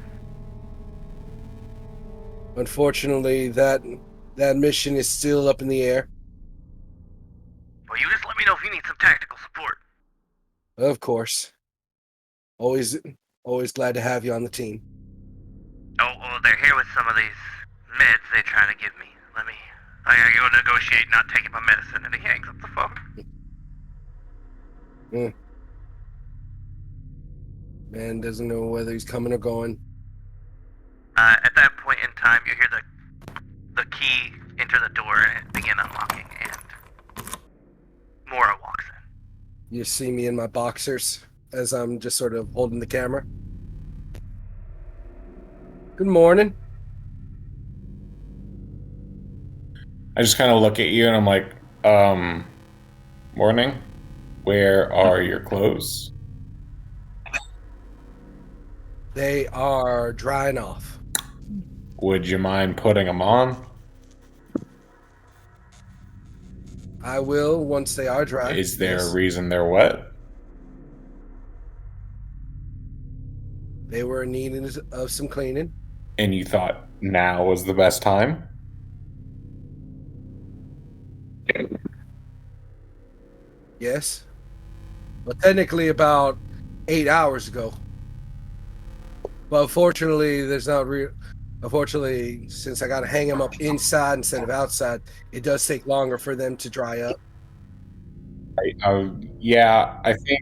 Unfortunately, that mission is still up in the air. Well, you just let me know if you need some tactical support. Of course. Always Always glad to have you on the team. Oh, well, they're here with some of these meds they're trying to give me. I gotta go negotiate not taking my medicine, and he hangs up the phone. Man doesn't know whether he's coming or going. At that point in time, you hear the key enter the door and it begin unlocking, and Mora walks in. You see me in my boxers as I'm just sort of holding the camera. Good morning. I just kind of look at you and I'm like, morning? Where are your clothes? They are drying off. Would you mind putting them on? I will once they are dry. Is there Yes. a reason they're wet? They were in need of some cleaning. And you thought now was the best time? Yes. But technically about 8 hours ago. But unfortunately, there's not real. Unfortunately, since I got to hang them up inside instead of outside, it does take longer for them to dry up. Yeah, I think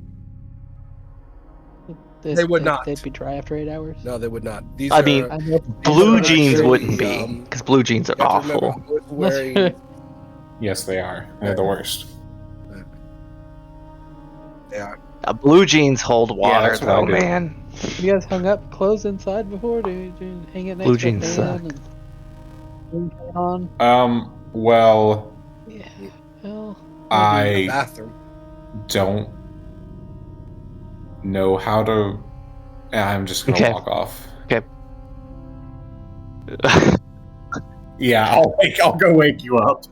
They would not. They'd be dry after 8 hours. No, they would not. These I are, mean, I know. Blue these are jeans actually, wouldn't be, because blue jeans are you have to remember, awful. I was wearing, yes, they are. They're the worst. they are. Blue jeans hold water, that's what I though, do. man. You guys hung up clothes inside before? Do you hang it next Blue to a jeans fan suck. and leave it on? Well, Yeah. Well, I Bathroom. don't know how to. I'm just gonna Okay. walk off. Okay. Yeah, I'll go wake you up.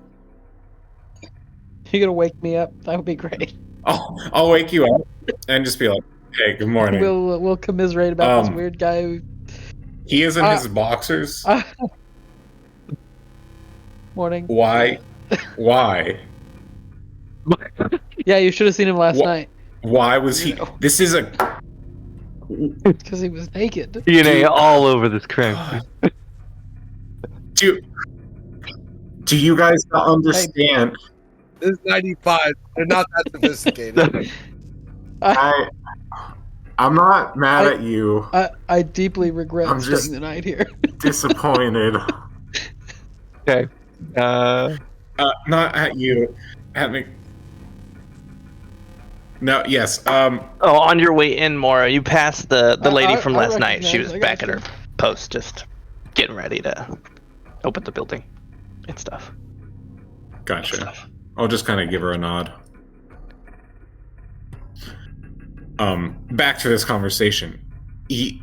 you're gonna wake me up. That would be great. I'll wake you up and just be like, "Hey, good morning." We'll commiserate about this Um, weird guy who. He is in his boxers. Morning. Why? Why? Yeah, you should have seen him last Wha- night Why was he? This is a. because he was naked. DNA all over this crib. Do you guys not understand? This is 95. They're not that sophisticated. I'm not mad at you. I deeply regret I'm spending just- the night here. Disappointed. Okay. Not at you. At me. No. Yes. Oh, on your way in, Mora, you passed the lady from I last night. She recognize, was I back at got her post, just getting ready to open the building and stuff. Gotcha. I'll just kind of give her a nod. Back to this conversation. He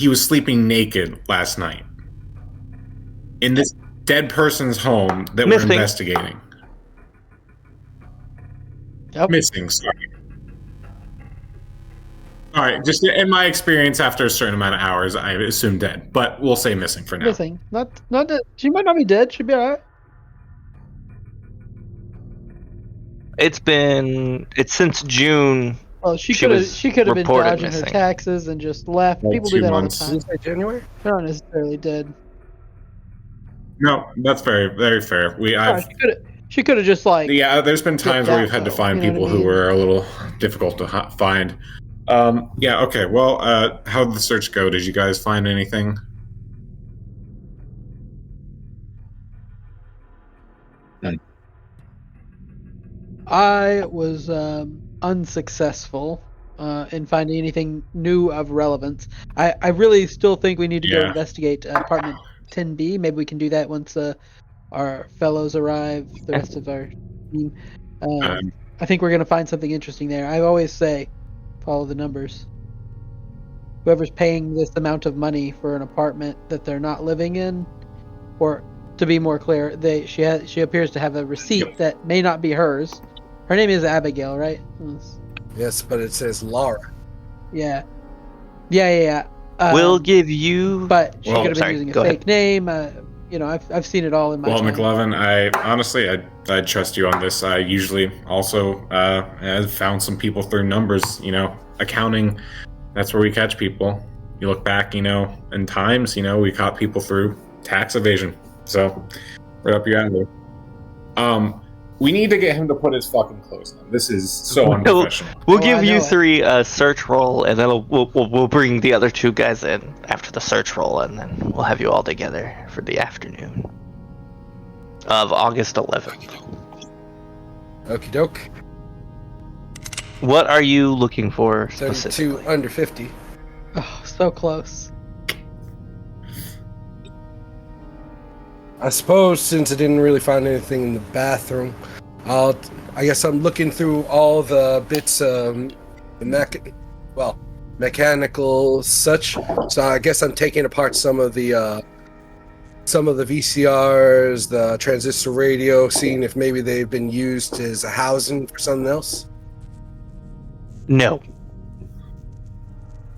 was sleeping naked last night in this dead person's home that Missing. we're investigating. Yep. Missing. Sorry. All right. Just in my experience, after a certain amount of hours, I assume dead, but we'll say missing for now. Missing. Not dead. She might not be dead. She'd be alright. It's since June. Well, she She could have was been reported dodging her missing. taxes and just left. Like People do 2 that months. all the Did time. you say January? They're not necessarily dead. No, that's very, very fair. She could have just like. Yeah, there's been times where that we've had to though, find you know people what I who mean? were a little difficult to find. Yeah, okay. Well, how did the search go? Did you guys find anything? I was unsuccessful in finding anything new of relevance. I really still think we need to go Yeah. investigate apartment 10B. Maybe we can do that once our fellows arrive, the rest of our team. I think we're going to find something interesting there. I always say, follow the numbers. Whoever's paying this amount of money for an apartment that they're not living in, or to be more clear, she appears to have a receipt that may not be hers. Her name is Abigail, right? Yes, but it says Laura. Yeah. We'll give you. But she Well, could have been sorry, using a go ahead. fake name. I've seen it all in my Well, time. McLovin, I trust you on this. I usually also have found some people through numbers. Accounting That's where we catch people. You look back, in times, we caught people through tax evasion. So, right up your alley. We need to get him to put his fucking clothes on. This is so unprofessional. We'll give you three a search roll, and then we'll bring the other two guys in after the search roll, and then we'll have you all together for the afternoon of August 11th. Okie doke. What are you looking for specifically? 32 under 50. Oh, so close. I suppose since I didn't really find anything in the bathroom, I guess I'm looking through all the bits mechanical such. So I guess I'm taking apart some of the VCRs, the transistor radio, seeing if maybe they've been used as a housing for something else. No.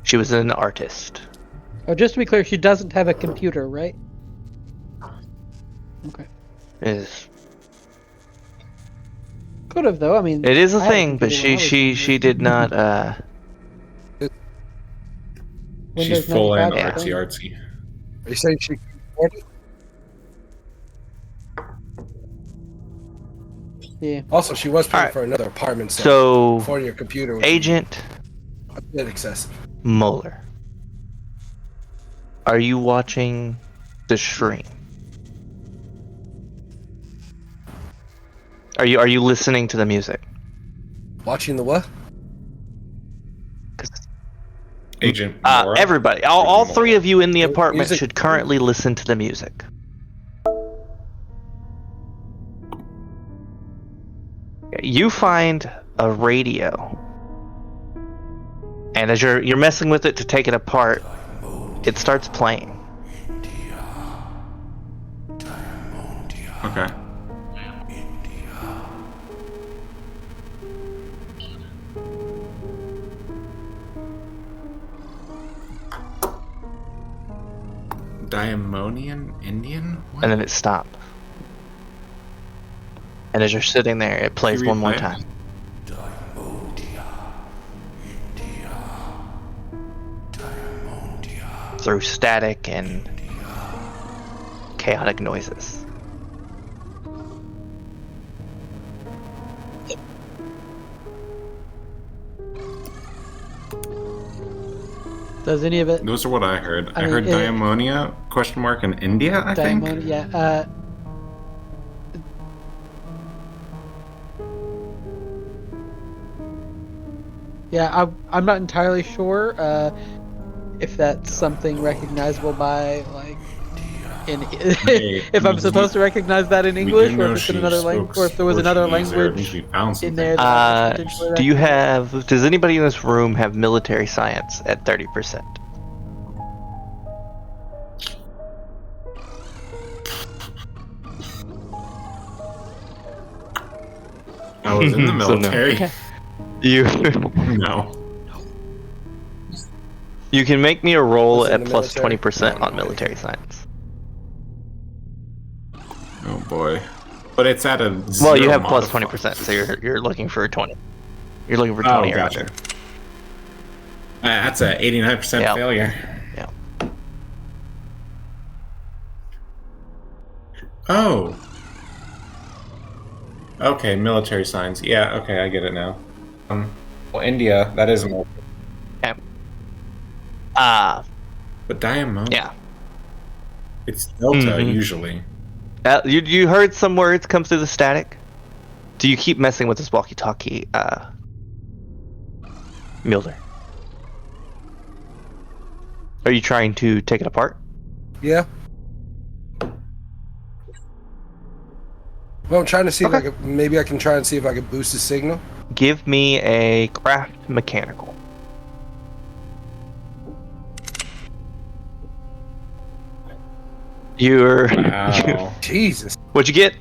She was an artist. Oh, just to be clear, she doesn't have a computer, right? Okay. Could have, though. I mean, It is a thing, but she did not. She's full in Windows artsy. Are you saying she can afford it? Yeah. Also, she was paying Alright. for another apartment, So, affording your computer would be Agent a bit excessive. Mueller, are you watching the stream? Are you listening to the music? Watching the what? Agent Mora? Everybody, all three of you in the The apartment music- should currently listen to the music. You find a radio, and as you're messing with it to take it apart, it starts playing. Okay. Diamonian Indian? What? And then it stops. And as you're sitting there, it plays Can you one more replay it? time. Through static and chaotic noises. Does any of it? Those are what I heard. I mean, heard it- Diamonia, question mark, in India, I think? Diamond, yeah. Yeah, I'm not entirely sure if that's something recognizable by like if I'm supposed to recognize that in English, or if it's in another language, or if there was another language in there. That I could potentially Do you recognize. does anybody in this room have military science at 30%? I was in the So no. military. Okay. You No. you can make me a roll Was in at the plus military? 20% No, on no. military science. Oh boy. But it's at a Well, you zero have plus modifier. 20%, so you're looking for a 20. You're looking for Oh, 20 or gotcha. under. That's a 89% Yeah. failure. Yeah. Oh. Okay, military science. Yeah, okay, I get it now. Well, India, that is a military. But Diamond, Yeah. it's Delta Mhm. usually. You heard some words come through the static? Do you keep messing with this walkie-talkie, Mulder? Are you trying to take it apart? Yeah. Well, I'm trying to see if Okay. maybe I can try and see if I can boost the signal. Give me a craft mechanical. Wow. Jesus. What'd you get?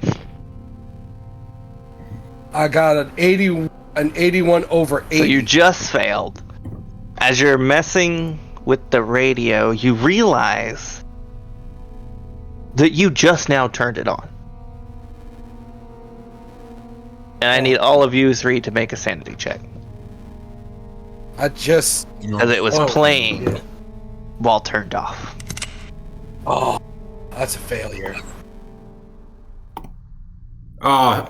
I got an 81 over 80. So you just failed. As you're messing with the radio, you realize that you just now turned it on. And I need all of you three to make a sanity check. I just. As it was Oh, playing yeah. while turned off. Oh, that's a failure. Oh,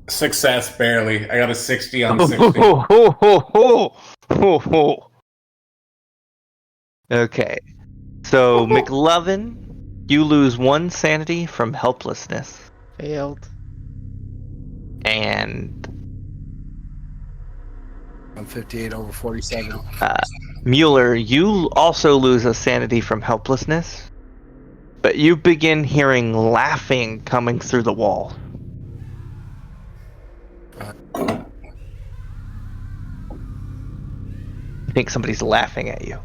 success barely. I got a 60 on 60. Okay. So, McLovin, you lose 1 sanity from helplessness. Failed. And I'm 58 over 47. Mueller, you also lose a sanity from helplessness. But you begin hearing laughing coming through the wall. I think somebody's laughing at you.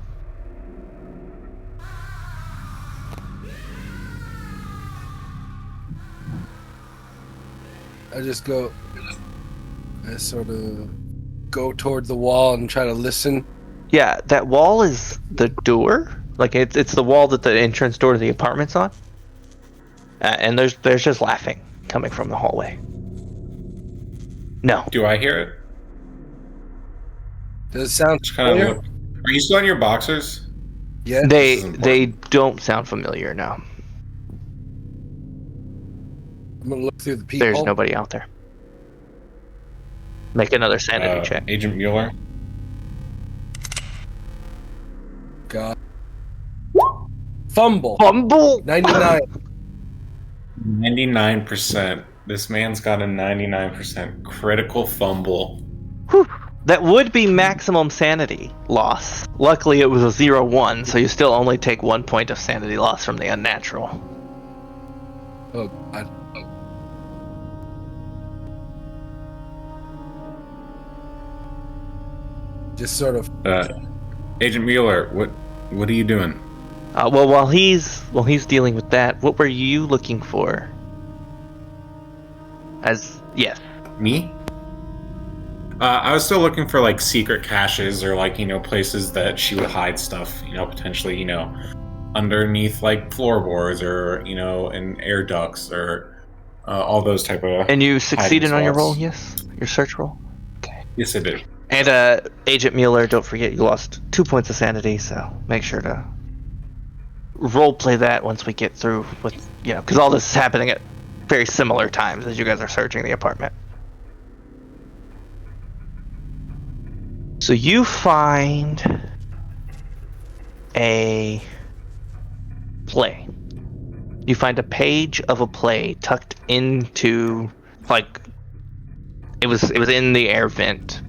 I just go. I sort of go toward the wall and try to listen. Yeah, that wall is the door. Like it's the wall that the entrance door to the apartment's on. And there's just laughing coming from the hallway. No. Do I hear it? Does it sound Just kind of familiar? look. Are you still in your boxers? Yeah. They don't sound familiar now. I'm gonna look through the people. There's nobody out there. Make another sanity check. Agent Mueller. God. Fumble. 99. 99%. This man's got a 99% critical fumble. Whew. That would be maximum sanity loss. Luckily, it was a 0-1, so you still only take 1 point of sanity loss from the unnatural. Oh, God. Just sort of. Agent Mueller, what are you doing? Well, while he's dealing with that, what were you looking for? Yes. Me? I was still looking for like secret caches or like places that she would hide stuff. Potentially underneath like floorboards or in air ducts or all those type of. And you succeeded on your roll, spots. yes? Your search roll. Okay. Yes, I did. And Agent Mueller, don't forget you lost 2 points of sanity, so make sure to role play that once we get through with because all this is happening at very similar times as you guys are searching the apartment. So you find a play. You find a page of a play tucked into it was in the air vent.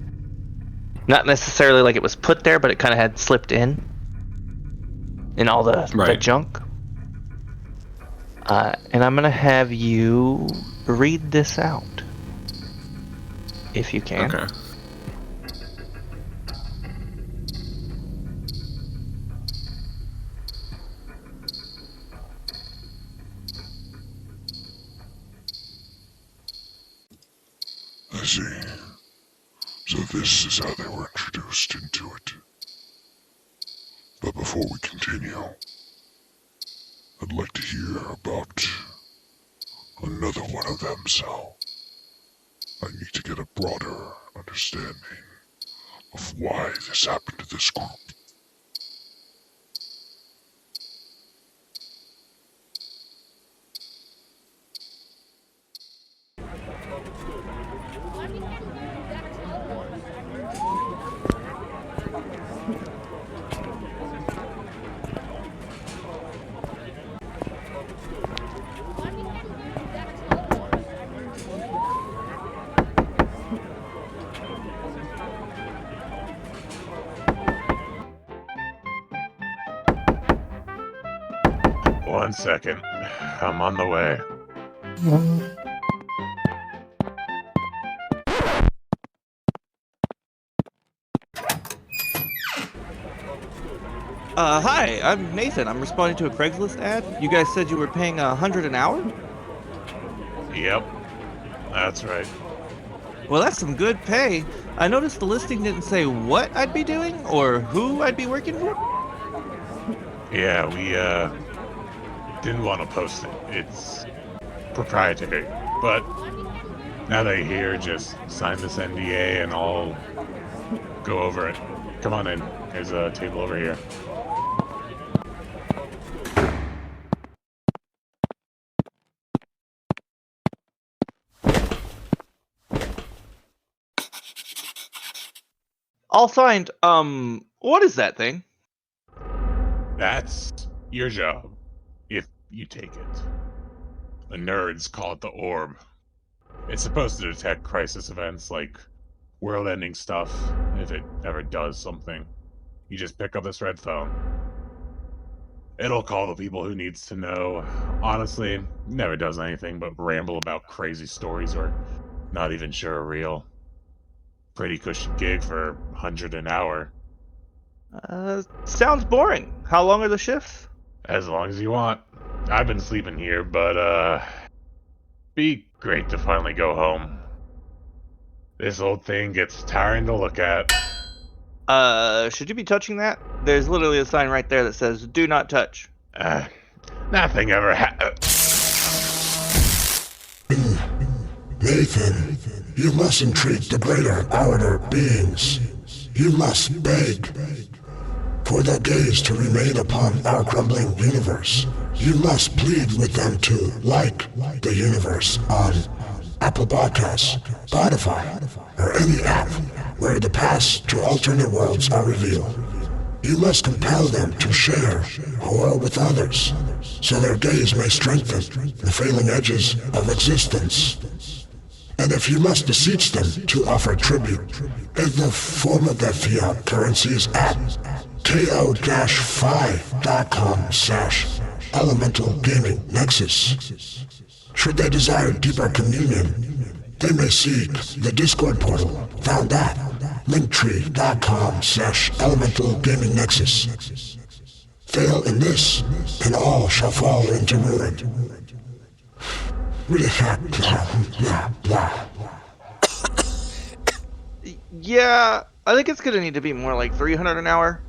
Not necessarily like it was put there, but it kind of had slipped in all the junk. And I'm gonna have you read this out, if you can. Okay. I see. So this is how they were introduced into it. But before we continue, I'd like to hear about another one of them, so I need to get a broader understanding of why this happened to this group. One second. I'm on the way. Hi, I'm Nathan. I'm responding to a Craigslist ad. You guys said you were paying $100 an hour? Yep. That's right. Well, that's some good pay. I noticed the listing didn't say what I'd be doing or who I'd be working for. Yeah, we didn't want to post it. It's proprietary. But now that you're here, just sign this NDA and I'll go over it. Come on in. There's a table over here. All signed. What is that thing? That's your job, if you take it. The nerds call it the orb. It's supposed to detect crisis events like world-ending stuff. If it ever does something, you just pick up this red phone. It'll call the people who needs to know. Honestly, never does anything but ramble about crazy stories or not even sure are real. Pretty cushy gig for 100 an hour. Sounds boring. How long are the shifts? As long as you want. I've been sleeping here, but be great to finally go home. This old thing gets tiring to look at. Should you be touching that? There's literally a sign right there that says, "Do not touch." Nothing ever Nathan, you mustn't treat the greater outer beings. You must beg for their gaze to remain upon our crumbling universe. You must plead with them to like the universe on Apple Podcasts, Spotify, or any app where the paths to alternate worlds are revealed. You must compel them to share horror with others, so their gaze may strengthen the failing edges of existence. And if you must beseech them to offer tribute in the form of their fiat currencies at to5.com/elemental gaming nexus. Should they desire deeper communion, they may seek the Discord portal found at linktree.com/elemental gaming nexus. Fail in this, and all shall fall into ruin. Blah, blah, blah. Yeah, I think it's gonna need to be more like 300 an hour.